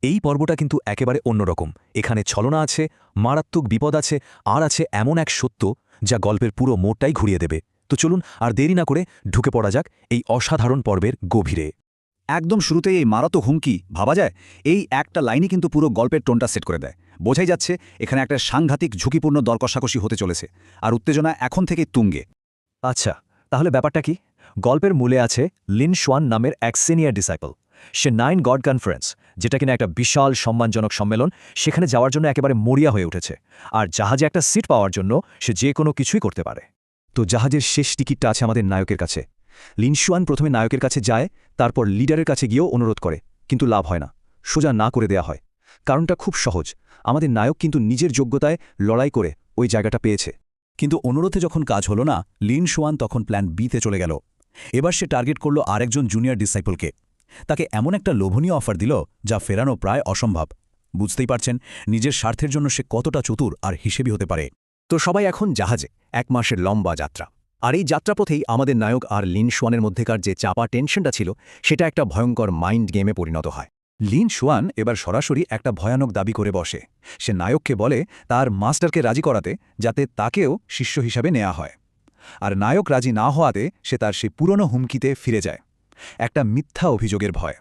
এই পর্বটা কিন্তু একেবারে অন্যরকম। এখানে ছলনা আছে, মারাত্মক বিপদ আছে, আর আছে এমন এক সত্য যা গল্পের পুরো মোড়টাই ঘুরিয়ে দেবে। তো চলুন আর দেরি না করে ঢুকে পড়া যাক এই অসাধারণ পর্বের গভীরে। একদম শুরুতেই এই মারাত্মক হুমকি ভাবা যায়, এই একটা লাইনই কিন্তু পুরো গল্পের টোনটা সেট করে দেয়। বোঝাই যাচ্ছে এখানে একটা সাংঘাতিক ঝুঁকিপূর্ণ দর কষাকষি হতে চলেছে, আর উত্তেজনা এখন থেকেই তুঙ্গে। আচ্ছা, তাহলে ব্যাপারটা কি? গল্পের মূলে আছে লিন শুয়ান নামের এক সিনিয়র ডিসাইপল। সে 9 গড কনফারেন্স, যেটা কিনা একটা বিশাল সম্মানজনক সম্মেলন, সেখানে যাওয়ার জন্য একেবারে মরিয়া হয়ে উঠেছে। আর জাহাজে একটা সিট পাওয়ার জন্য সে যে কোনো কিছুই করতে পারে। তো জাহাজের শেষ টিকিটটা আছে আমাদের নায়কের কাছে। লিন শুয়ান প্রথমে নায়কের কাছে যায়, তারপর লিডারের কাছে গিয়েও অনুরোধ করে, কিন্তু লাভ হয় না। সোজা না করে দেয়া হয়। কারণটা খুব সহজ, আমাদের নায়ক কিন্তু নিজের যোগ্যতায় লড়াই করে ওই জায়গাটা পেয়েছে। কিন্তু অনুরোধে যখন কাজ হলো না, লিন শুয়ান তখন প্ল্যান বিতে চলে গেল। এবার সে টার্গেট করল আরেকজন জুনিয়র ডিসাইপলকে। তাকে এমন একটা লোভনীয় অফার দিল যা ফেরানো প্রায় অসম্ভব। বুঝতেই পারছেন নিজের স্বার্থের জন্য সে কতটা চতুর আর হিসেবি হতে পারে। তো সবাই এখন জাহাজে, 1 মাসের লম্বা যাত্রা। আর এই যাত্রাপথেই আমাদের নায়ক আর লিন শুয়ানের মধ্যেকার যে চাপা টেনশনটা ছিল, সেটা একটা ভয়ঙ্কর মাইন্ড গেমে পরিণত হয়। লিন শুয়ান এবার সরাসরি একটা ভয়ানক দাবি করে বসে। সে নায়ককে বলে তার মাস্টারকে রাজি করাতে, যাতে তাকেও শিষ্য হিসাবে নেওয়া হয়। আর নায়ক রাজি না হওয়াতে সে তার সেই পুরনো হুমকিতে ফিরে যায়। একটা মিথ্যা অভিযোগের ভয়,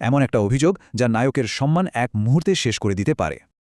এমন একটা অভিযোগ যা নায়কের সম্মান এক মুহূর্তে শেষ করে দিতে পারে।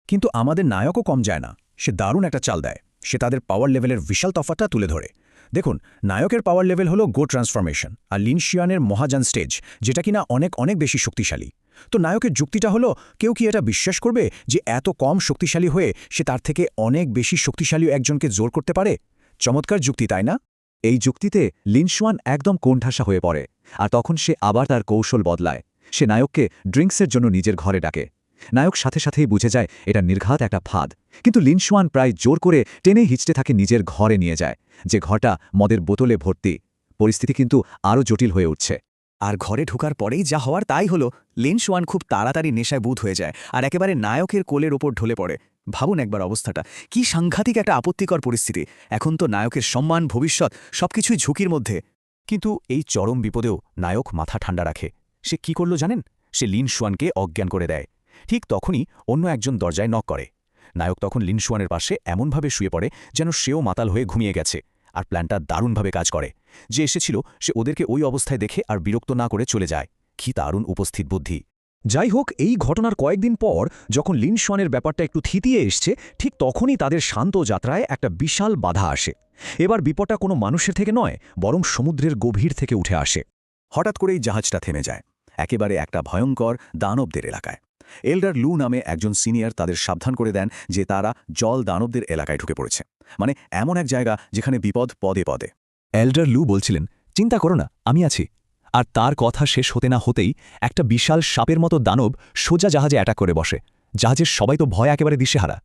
কিন্তু আমাদের নায়কও কম যায় না। সে দারুণ একটা চাল দেয়। সে তাদের পাওয়ার লেভেলের বিশাল তফাৎটা তুলে ধরে। দেখুন, নায়কের পাওয়ার লেভেল হলো গো ট্রান্সফরমেশন, আর লিন শিয়ানের মহাযান স্টেজ, যেটা কিনা অনেক অনেক বেশি শক্তিশালী। তো নায়কের যুক্তিটা হলো, কেউ কি এটা বিশ্বাস করবে যে এত কম শক্তিশালী হয়ে সে তার থেকে অনেক বেশি শক্তিশালী একজনকে জোর করতে পারে? চমৎকার যুক্তি, তাই না? এই যুক্তিতে লিন শুয়ান একদম কোণঠাসা হয়ে পড়ে, আর তখন সে আবার তার কৌশল বদলায়। সে নায়ককে ড্রিঙ্কসের জন্য নিজের ঘরে ডাকে। নায়ক সাথে সাথেই বুঝে যায় এটা নির্ঘাত একটা ফাঁদ। কিন্তু লিন শুয়ান প্রায় জোর করে টেনে হিঁচড়ে তাকে নিজের ঘরে নিয়ে যায়, যে ঘরটা মদের বোতলে ভর্তি। পরিস্থিতি কিন্তু আরও জটিল হয়ে উঠছে। আর ঘরে ঢোকার পরেই যা হওয়ার তাই হলো। লিন শুয়ান খুব তাড়াতাড়ি নেশায় বুঁদ হয়ে যায় আর একেবারে নায়কের কোলের ওপর ঢলে পড়ে। ভাবুন একবার অবস্থাটা, কি সাংঘাতিক একটা আপত্তিকর পরিস্থিতি। এখন তো নায়কের সম্মান, ভবিষ্যৎ সবকিছুই ঝুঁকির মধ্যে। কিন্তু এই চরম বিপদেও নায়ক মাথা ঠান্ডা রাখে। সে কি করল জানেন? সে লিন শুয়ানকে অজ্ঞান করে দেয়। ঠিক তখনই অন্য একজন দরজায় নক করে। নায়ক তখন লিন শুয়ানের পাশে এমনভাবে শুয়ে পড়ে যেন সেও মাতাল হয়ে ঘুমিয়ে গেছে। আর প্ল্যানটা দারুণভাবে কাজ করে। যে এসেছিল সে ওদেরকে ওই অবস্থায় দেখে আর বিরক্ত না করে চলে যায়। কি দারুণ উপস্থিত বুদ্ধি! যাই হোক, এই ঘটনার কয়েকদিন পর যখন লিন শুয়ানের ব্যাপারটা একটু থিতিয়ে এসছে, ঠিক তখনই তাদের শান্ত যাত্রায় একটা বিশাল বাধা আসে। এবার বিপদটা কোনো মানুষের থেকে নয়, বরং সমুদ্রের গভীর থেকে উঠে আসে। হঠাৎ করেই জাহাজটা থেমে যায় একেবারে একটা ভয়ঙ্কর দানবদের এলাকায়। এল্ডার লু নামে একজন সিনিয়র তাদের সাবধান করে দেন যে তারা জল দানবদের এলাকায় ঢুকে পড়েছে। মানে এমন এক জায়গা যেখানে বিপদ পদে পদে। এল্ডার লু বলছিলেন, চিন্তা করো না, আমি আছি। আর তার কথা শেষ হতে না হতেই একটা বিশাল সাপের মতো দানব সোজা জাহাজে অ্যাটাক করে বসে। জাহাজের সবাই তো ভয় একেবারে দিশেহারা।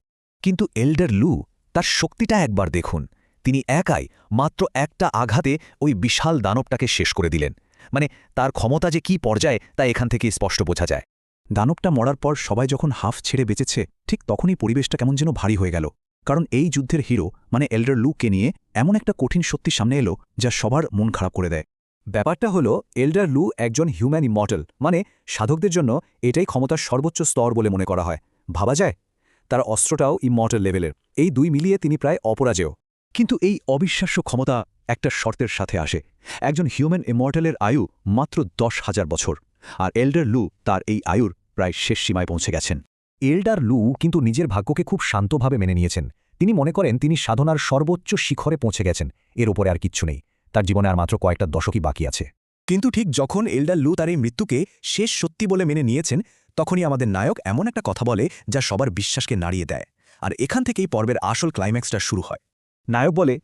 কিন্তু এল্ডার লু, তার শক্তিটা একবার দেখুন। তিনি একাই মাত্র একটা আঘাতে ওই বিশাল দানবটাকে শেষ করে দিলেন। মানে তার ক্ষমতা যে কি পর্যায়ে তা এখান থেকে স্পষ্ট বোঝা যায়। দানবটা মরার পর সবাই যখন হাফ ছেড়ে বেঁচেছে, ঠিক তখনই পরিবেশটা কেমন যেন ভারী হয়ে গেল। কারণ এই যুদ্ধের হিরো মানে এল্ডার লুকে নিয়ে এমন একটা কঠিন সত্যি সামনে এলো যা সবার মন খারাপ করে দেয়। ব্যাপারটা হলো, এল্ডার লু একজন হিউম্যান ইমর্টাল, মানে সাধকদের জন্য এটাই ক্ষমতার সর্বোচ্চ স্তর বলে মনে করা হয়। ভাবা যায়, তার অস্ত্রটাও ইমর্টাল লেভেলের। এই দুই মিলিয়ে তিনি প্রায় অপরাজেয়। কিন্তু এই অবিশ্বাস্য ক্ষমতা একটা শর্তের সাথে আসে। একজন হিউম্যান ইমর্টালের আয়ু মাত্র 10,000 বছর, আর এল্ডার লু তার এই আয়ুর প্রায় শেষ সীমায় পৌঁছে গেছেন। এল্ডার লু কিন্তু নিজের ভাগ্যকে খুব শান্তভাবে মেনে নিয়েছেন। তিনি মনে করেন তিনি সাধনার সর্বোচ্চ শিখরে পৌঁছে গেছেন, এর ওপরে আর কিচ্ছু নেই। তার জীবনে আর মাত্র কয়েকটা দশকই বাকি আছে। কিন্তু ঠিক যখন এল্ডার লু তার এই মৃত্যুকে শেষ সত্যি বলে মেনে নিয়েছেন, তখনই আমাদের নায়ক এমন একটা কথা বলে যা সবার বিশ্বাসকে নাড়িয়ে দেয়। আর এখান থেকেই পর্বের আসল ক্লাইম্যাক্সটা শুরু হয়। নায়ক বলে,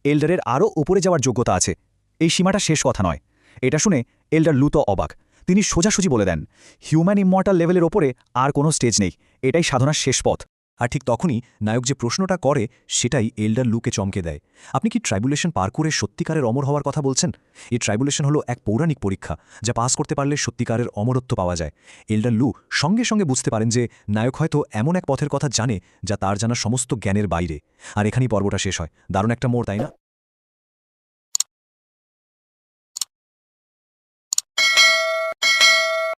এল্ডারের আরও উপরে যাওয়ার যোগ্যতা আছে, এই সীমাটা শেষ কথা নয়। এটা শুনে এল্ডার লু তো অবাক। তিনি সোজাসুজি বলে দেন, হিউম্যান ইমর্টাল লেভেলের ওপরে আর কোনো স্টেজ নেই, এটাই সাধনার শেষ পথ। আর ঠিক তখনই নায়ক যে প্রশ্নটা করে, সেটাই এল্ডার লুকে চমকে দেয়। আপনি কি ট্রাইবুলেশন পার করে সত্যিকারের অমর হওয়ার কথা বলছেন? এই ট্রাইবুলেশন হলো এক পৌরাণিক পরীক্ষা, যা পাস করতে পারলে সত্যিকারের অমরত্ব পাওয়া যায়। এল্ডার লু সঙ্গে সঙ্গে বুঝতে পারেন যে নায়ক হয়তো এমন এক পথের কথা জানে যা তার জানা সমস্ত জ্ঞানের বাইরে। আর এখানেই পর্বটা শেষ হয়। দারুণ একটা মোড়, তাই না?